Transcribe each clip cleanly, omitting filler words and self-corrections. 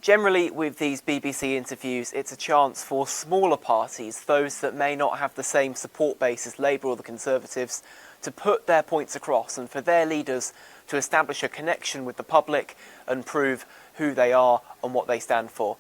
Generally, with these BBC interviews, it's a chance for smaller parties, those that may not have the same support base as Labour or the Conservatives, to put their points across and for their leaders to establish a connection with the public and prove who they are and what they stand for.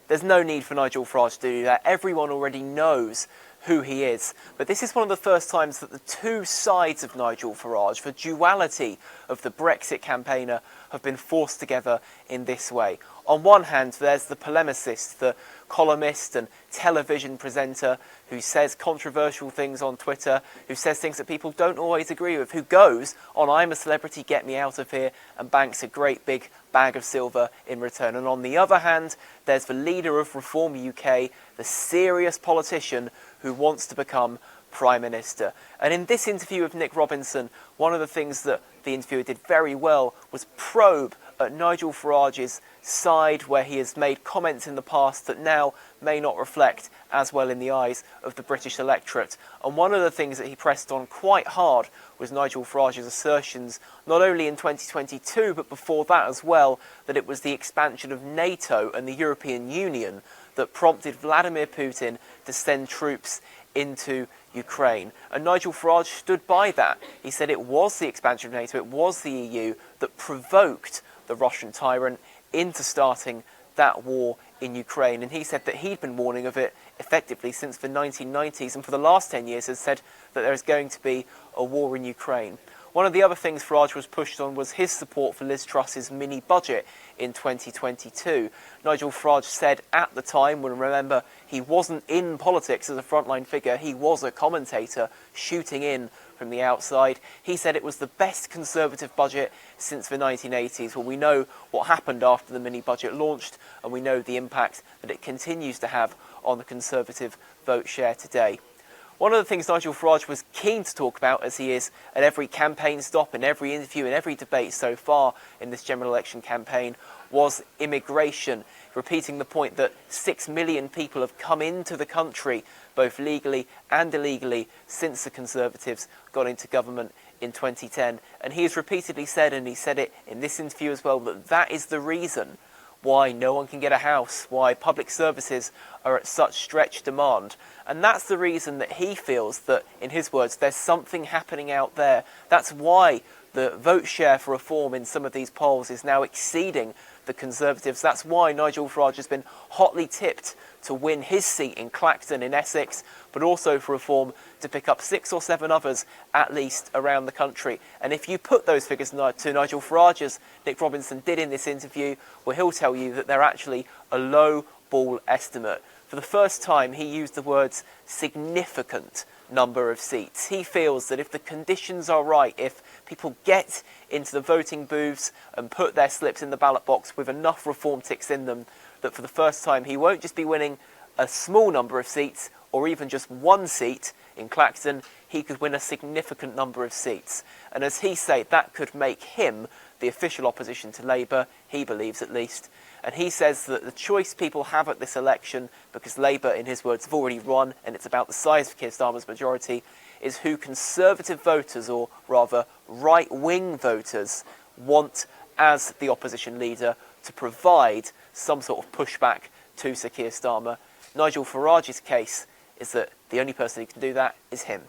There's no need for Nigel Farage to do that. Everyone already knows who he is. But this is one of the first times that the two sides of Nigel Farage, the duality of the Brexit campaigner, have been forced together in this way. On one hand, there's the polemicist, the columnist and television presenter who says controversial things on Twitter, who says things that people don't always agree with, who goes on "I'm a celebrity, get me out of here," and banks a great big bag of silver in return. And on the other hand, there's the leader of Reform UK, the serious politician who wants to become Prime Minister. And in this interview with Nick Robinson, one of the things that the interviewer did very well was probe at Nigel Farage's side, where he has made comments in the past that now may not reflect as well in the eyes of the British electorate. And one of the things that he pressed on quite hard was Nigel Farage's assertions, not only in 2022, but before that as well, that it was the expansion of NATO and the European Union that prompted Vladimir Putin to send troops into Ukraine. And Nigel Farage stood by that. He said it was the expansion of NATO, it was the EU that provoked the Russian tyrant into starting that war in Ukraine. And he said that he'd been warning of it effectively since the 1990s, and for the last 10 years has said that there is going to be a war in Ukraine. One of the other things Farage was pushed on was his support for Liz Truss's mini-budget in 2022. Nigel Farage said at the time, when remember, he wasn't in politics as a frontline figure, he was a commentator shooting in from the outside. He said it was the best Conservative budget since the 1980s. Well, we know what happened after the mini-budget launched, and we know the impact that it continues to have on the Conservative vote share today. One of the things Nigel Farage was keen to talk about, as he is at every campaign stop, in every interview, in every debate so far in this general election campaign, was immigration, repeating the point that 6 million people have come into the country, both legally and illegally, since the Conservatives got into government in 2010. And he has repeatedly said, and he said it in this interview as well, that that is the reason why no one can get a house, why public services are at such stretched demand. And that's the reason that he feels that, in his words, there's something happening out there. That's why the vote share for reform in some of these polls is now exceeding the Conservatives. That's why Nigel Farage has been hotly tipped to win his seat in Clacton in Essex, but also for reform to pick up 6 or 7 others at least around the country. And if you put those figures to Nigel Farage, as Nick Robinson did in this interview, well, he'll tell you that they're actually a low ball estimate. For the first time, he used the words significant number of seats. He feels that if the conditions are right, if people get into the voting booths and put their slips in the ballot box with enough reform ticks in them, that for the first time he won't just be winning a small number of seats or even just 1 seat in Clacton, he could win a significant number of seats. And as he said, that could make him the official opposition to Labour, he believes at least. And he says that the choice people have at this election, because Labour, in his words, have already won, and it's about the size of Keir Starmer's majority, is who Conservative voters, or rather right-wing voters, want as the opposition leader to provide some sort of pushback to Sir Keir Starmer. Nigel Farage's case is that the only person who can do that is him.